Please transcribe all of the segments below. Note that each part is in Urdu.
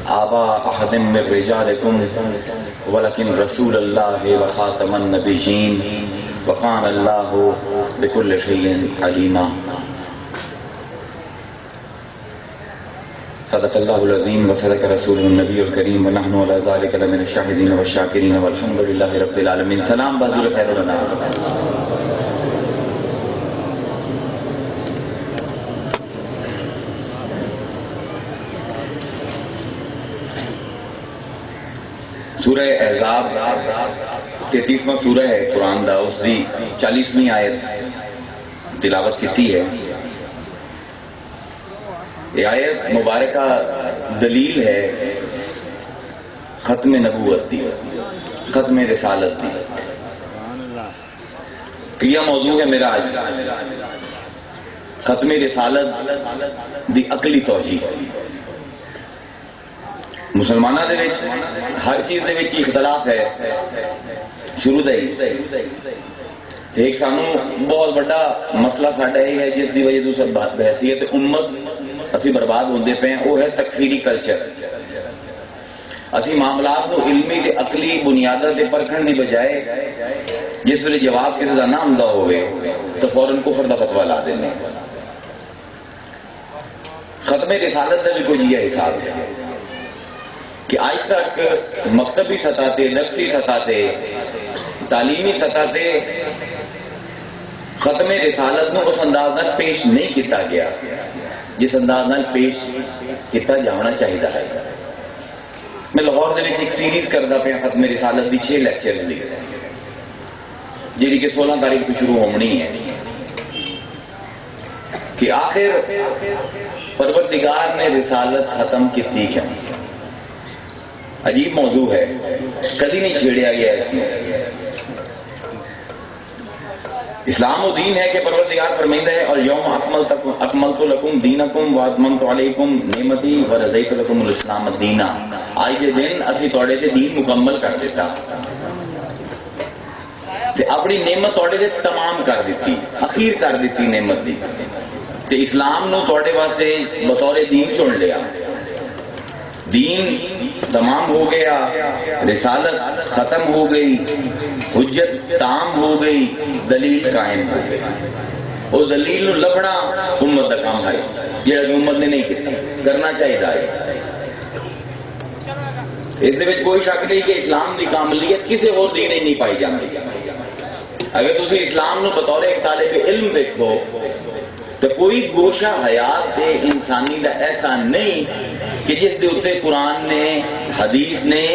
آبا احد من رجالکم ولکن رسول اللہ وخاتم النبیین وکان اللہ بکل شیء علیما۔ صدق اللہ العظیم وصدق رسولہ النبی الکریم ونحن علی ذلک لمن الشاہدین والشاکرین والحمد للہ رب العالمین۔ سلام بحضور خیر الانام۔ سورہ احزاب 33واں سورہ ہے قرآن دا، اس دی 40ویں آیت تلاوت کیتی ہے۔ یہ آیت مبارکہ دلیل ہے ختم نبوت دی، ختم رسالت دی۔ یہ موضوع ہے میرا آج، ختم رسالت دی عقلی توجیہ۔ مسلمانوں دے وچ ہر چیز دے وچ اختلاف ہے شروع دا ہی۔ ایک سانو بہت بڑا مسئلہ ساڈا یہ ہے جس دی وجہ تو بحثیت امت اسی برباد ہوندے پے ہیں، وہ ہے تکفیری کلچر۔ اسی معاملات کو علمی تے عقلی بنیاداں تے پرکھن دی بجائے جس ویلے جواب کسی دا نہ آندا ہوئے تو فوراً کفر دا فتویٰ لا دینے۔ ختم رسالت دا بھی کوئی یہ حساب ہے کہ آج تک مکتبی سطح تے، درسی سطح تے، تعلیمی سطح تے ختم رسالت نو اس انداز نال پیش نہیں کیتا گیا جس انداز نال پیش کیتا جانا چاہیے ہے۔ میں لاہور دے وچ ایک سیریز کردا پیا ختم رسالت دی 6 لیکچرز دی، جیڑی کہ 16 تاریخ تو شروع ہونی ہے، کہ آخر پروردگار نے رسالت ختم کیتی کیا۔ عجیب موضوع ہے، کدی نہیں چھیڑیا گیا اس میں۔ اسلام و دین ہے کہ پروردگار فرمائندہ ہے اور یوم اکملت لکم دینکم واتممت علیکم نعمتی ورضیت لکم الاسلام دینا۔ آج کے دن اسی توڑے تے دین مکمل کر دیتا تے اپنی نعمت توڑے تے تمام کر دیتی، اخیر کر دیتی نعمت دی، تے اسلام نو توڑے واسطے بطور دین چن لیا۔ دین تمام ہو گیا، رسالت ختم ہو گئی، حجت تام ہو گئی، دلیل قائم ہو گئی۔ اور دلیل نو لبنا امت دا کام ہے، جہاں امت نے نہیں کیتا، کرنا چاہیے ہے۔ اس دے وچ کوئی شک نہیں کہ اسلام دی کاملیت کسی اور دین نہیں پائی جاندی۔ اگر تسی اسلام نو بطور ایک طالب علم دیکھو تو کوئی گوشہ حیات دے انسانی دا ایسا نہیں کہ جس دے اتنے قرآن نے، حدیث نے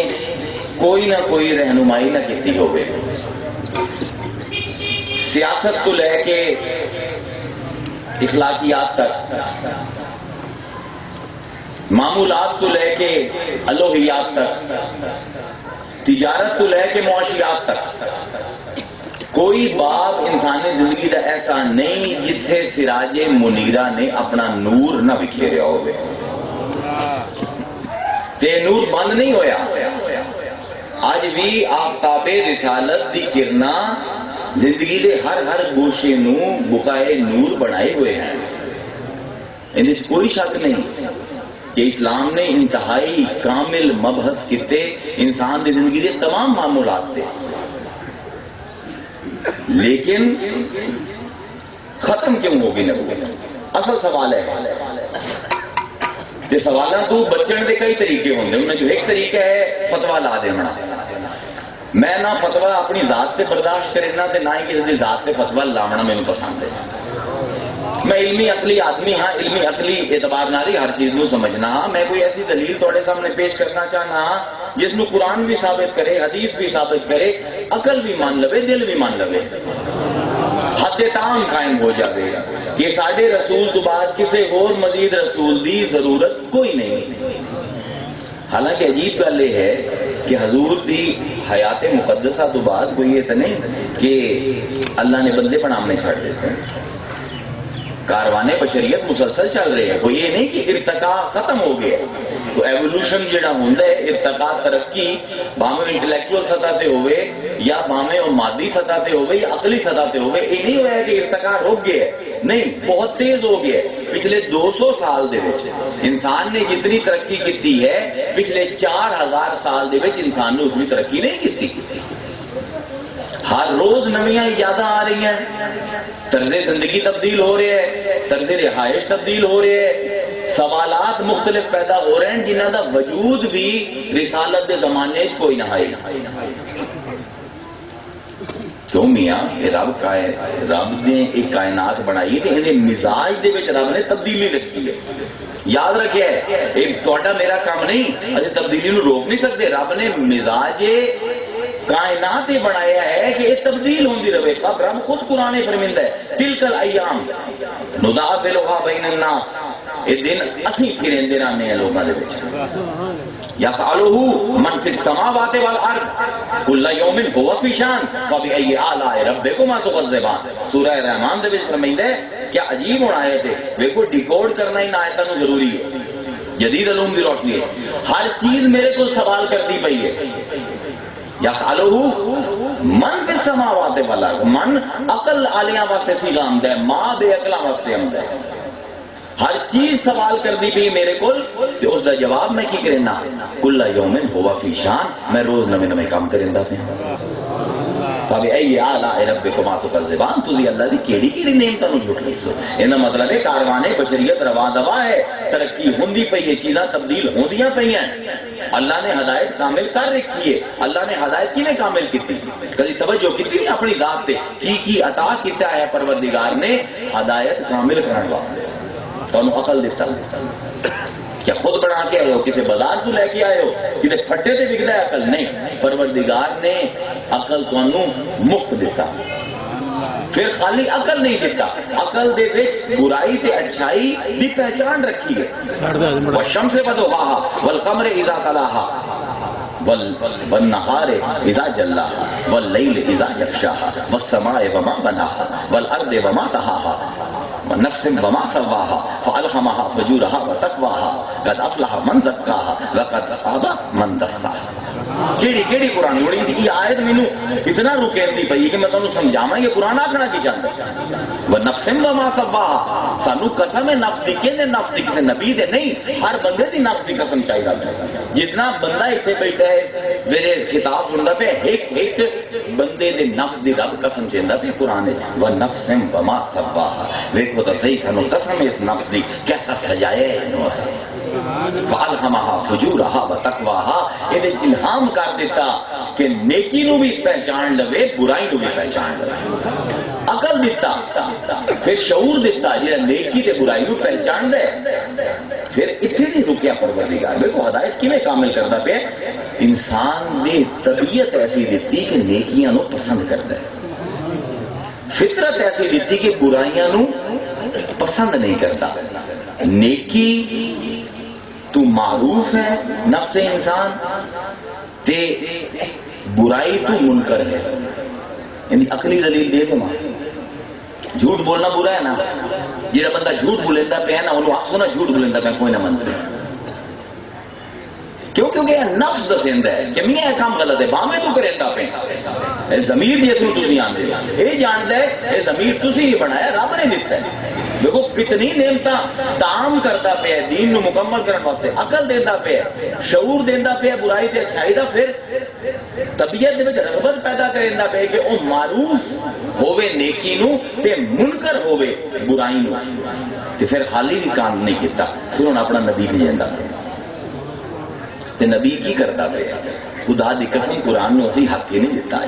کوئی نہ کوئی رہنمائی نہ کیتی ہوئے۔ سیاست کو لے کے اخلاقیات تک، معمولات کو لے کے الوہیات تک، تجارت کو لے کے معاشیات تک، کوئی باب انسانی زندگی دا ایسا نہیں جتھے سراج منیرہ نے اپنا نور نہ بکھیریا ہوئے۔ تے نور بند نہیں ہویا، آج بھی آفتاب رسالت دی کرنا زندگی دے ہر گوشے نو بقائے نور بنائے ہوئے ہیں۔ ان اس کوئی شک نہیں کہ اسلام نے انتہائی کامل مبحث کیتے انسان دی زندگی دے تمام معمولات تے، لیکن ختم کیوں ہوگی نبوت؟ اصل سوال ہے۔ تے سوالاں تو بچن دے کئی طریقے ہوندے، ان میں جو ایک طریقہ ہے فتویٰ لا دینا۔ میں نہ فتویٰ اپنی ذات تے برداشت کرنا تے نہ ہی کسی دی ذات تے فتویٰ لاونا میں پسند ہے۔ میں علمی عقلی آدمی ہاں، علمی عقلی اعتبار ناری ہر چیز نو سمجھنا ہاں۔ میں کوئی ایسی دلیل توڑے سامنے پیش کرنا چاہنا ہاں جس نو قرآن بھی ثابت کرے، حدیث بھی ثابت کرے، عقل بھی مان لوے، دل بھی مان لوے، حد تام قائم ہو جاوے کہ ساڈے رسول تو بعد کسی اور مزید رسول دی ضرورت کوئی نہیں۔ حالانکہ عجیب گل یہ ہے کہ حضور دی حیات مقدسہ تو بعد کوئی یہ تو نہیں کہ اللہ نے بندے بنامنے چھڑ دیتے ہیں۔ کاروانے بشریت مسلسل چل رہے ہیں. کوئی یہ نہیں کہ ارتقا ختم ہو گیا. تو ایوولوشن جڑا ہوندا ہے ارتقا ترقی بھاویں انٹلیکچوئل سطح تے ہوئے یا بھاویں وہ مادی سطح تے ہوئے یا عقلی سطح تے ہوئے, یہ نہیں ہوا ہے کہ ارتقا رک گیا ہے, نہیں بہت تیز ہو گیا ہے. پچھلے 200 سال دے وچ انسان نے جتنی ترقی کی ہے پچھلے 4000 سال دے وچ انسان نے اتنی ترقی نہیں کی. ہر روز نویاں ایجاداں آ رہی ہیں, طرز زندگی تبدیل ہو رہے ہیں, طرز رہائش تبدیل ہو رہے ہیں, سوالات مختلف پیدا ہو رہے ہیں جنہاں دا وجود بھی رسالت دے زمانے چ کوئی نہ ہے. کیوں میاں یہ رب نے ایک کائنات بنائی تے انہیں مزاج دے وچ رب نے تبدیلی رکھی ہے. یاد رکھے ایک تھوڑا میرا کام نہیں, اچھا تبدیلی نو روک نہیں سکتے. رب نے مزاج کائنات ہی بنایا ہے کہ یہ تبدیل ہوندی رہے. اب رب خود قرآن فرمیندا ہے تلک الایام نداولھا بین الناس, یہ دن اسی پھریندے رہنے ہیں لوگاں دے وچ. یسألہ من فی السماوات والارض کل یوم هو فی شان فبأی آلاء ربکما تکذبان. سورہ رحمان دے وچ فرمیندا ہے کیا عجیب ہونا ہے تے دیکھو ڈیکوڈ کرنا ان آیتاں نو ضروری ہے. جدید علوم دی روشنی ہے, ہر چیز میرے کو سوال کرتی پئی ہے. یسألہ من فی السماوات والارض, من عقل آلیاں واسطے صیغہ آمدا ہے, ماں بے عقلاں واسطے آمدا ہے. ہر چیز سوال کر دی پئی میرے کول تے اس دا جواب میں کی کرنا کل یوم ہوا فی شان, میں روز نویں نویں کام کریندا پیا. فبأی آلاء ربکما تکذبان, تسی اللہ دی کیڑی کیڑی نعمتاں نو جھٹلے سو. ایندا مطلب ہے کاروانے بشریت رواں دوا ہے, ترقی ہوندی پئی ہے, چیزاں تبدیل ہوندیاں پئیاں. اللہ نے ہدایت کامل کر رکھی ہے. اللہ نے ہدایت کیویں کامل کیتی, کبھی توجہ کیتی نہیں اپنی ذات تے کی عطا کیتا ہے پروردگار نے ہدایت کامل کرنے واسطے. تانوں عقل دیتا, کیا خود بنا کے آئے ہو, کسی بازار تو لے کے آئے ہو, کسی پھٹے تے بکدا ہے عقل نہیں. پروردگار نے عقل تانوں مفت دیتا. پھر خالی عقل نہیں دیتا, عقل دے وچ برائی تے اچھائی دی پہچان رکھی ہے. والشمس وضحاها والقمر اذا تلاها والنہار اذا جلاها واللیل اذا یغشاها والسماء وما بناها والارض وما طحاها ونفس وما سواها فألهمها فجورها وتقواها قد افلح من زکاها وقد خاب من دساها. کیڑی کیڑی قرآن جوڑی تھی یہ آیت مینوں اتنا رکیندی پئی کہ میں تانوں سمجھاواں یہ قرآن آکھنا کی چاہندا ہے. ونفس وما سواها, سانو قسم نفس دی, کہندے نفس دی کسے نبی دے نہیں, ہر بندے دی نفس دی قسم چاہیدا ہے. جتنا بندہ ایتھے بیٹھا ہے میرے کتاب سندا پہ ایک ایک بندے دے نفس دی رب قسم چیندا پہ قرآن ہے. ونفس وما سواها, دیکھو تو صحیح سانو قسم اس نفس دی کیسا سجایا ہے انہوں اسا. فَأَلْهَمَهَا فُجُورَهَا وَتَقْوَاهَا, یہ الہام کر دیتا کہ نیکی نو بھی پہچان لوے, برائی نو بھی پہچان لوے. عقل دیتا, پھر شعور دیتا جہاں نیکی تے برائی نو پہچان دے. پھر اتنے نہیں رکیا پروردگار, دیکھو ہدایت کیویں کامل کردا پیا. انسان دی طبیعت ایسی دیتی کہ نیکیاں نو پسند کردا ہے, فطرت ایسی دیتی کہ برائیاں نو پسند نہیں کرتا. نیکی تو معروف ہے نفس انسان تے برائی تو منکر ہے. یعنی عقلی دلیل دے تو ماں جھوٹ بولنا برا ہے نا, جہاں بندہ جھوٹ بولیندا پیا نا انہوں آخو نا جھوٹ بولیندا پیا کوئی نہ من سے, کیوں کیونکہ نفس دسیندا ہے کہ میاں یہ کام غلط ہے, باہیں تو کریندا پیا. ضمیر جس نوں تسی آندے یہ جاندا ہے یہ ضمیر تسی ہی بنایا, رب نے دتا ہے. دیکھو کتنی نعمتاں تام کرتا پیا دین نو مکمل کرنے واسطے, عقل دیندا پیا, شعور دیندا پیا برائی تے اچھائی دا, پھر طبیعت دے وچ رغبت پیدا کریندا پیا کہ او معروف ہوے نیکی نو تے منکر ہوے برائی نو. تے پھر حالی بھی کام نہیں کیتا, پھر انہاں اپنا نبی بھیجندا پیا. تے نبی کی کردا پیا, خدا دی قسم قرآن نو اسی حق ہی نہیں دیتا.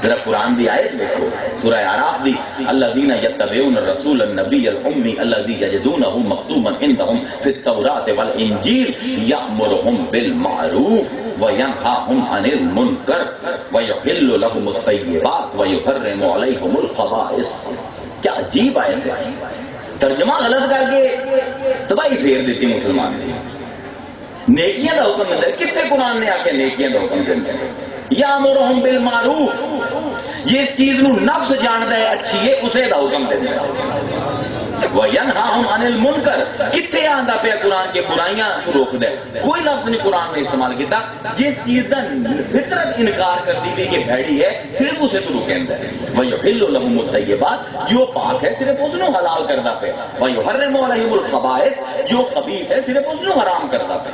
ذرا قرآن دی آیت دیکھو سورہ اعراف دی, الذین یتبعون الرسول النبی الامی الذی یجدونہ مکتوبا عندہم فی التوراۃ والانجیل یأمرہم بالمعروف وینہاہم عن المنکر ویحل لہم الطیبات ویحرم علیہم الخبائث. کیا عجیب آیت ہے, ترجمہ غلط کر کے تباہی پھیر دیتی مسلمان دی. نیکیاں دا حکم دیتا ہے, کتنے قرآن نے آ کے نیکیاں دا حکم دیتا ہے. یامرہم بالمعروف, یہ چیز نو نفس جاندا ہے اچھی ہے, اسے دا حکم دیتا ہے. وَيَنْهَاهُمْ عَنِ الْمُنْكَرِ کتنے آندہ پہ قرآن کے برائیاں کو روک دے. کوئی لفظ نہیں قرآن میں استعمال کیتا. یہ سیدھا فطرت انکار کرتی تھی کہ بھیڑی ہے صرف اسے تو روکیں دے. وَيُحِلُّ لَهُمُ الطَّيِّبَاتِ جو پاک ہے صرف اس نے حلال کردہ پہ. وَيُحَرِّمُ عَلَيْهِمُ الْخَبَائِثِ جو خبیث ہے صرف اس نے حرام کردہ پہ.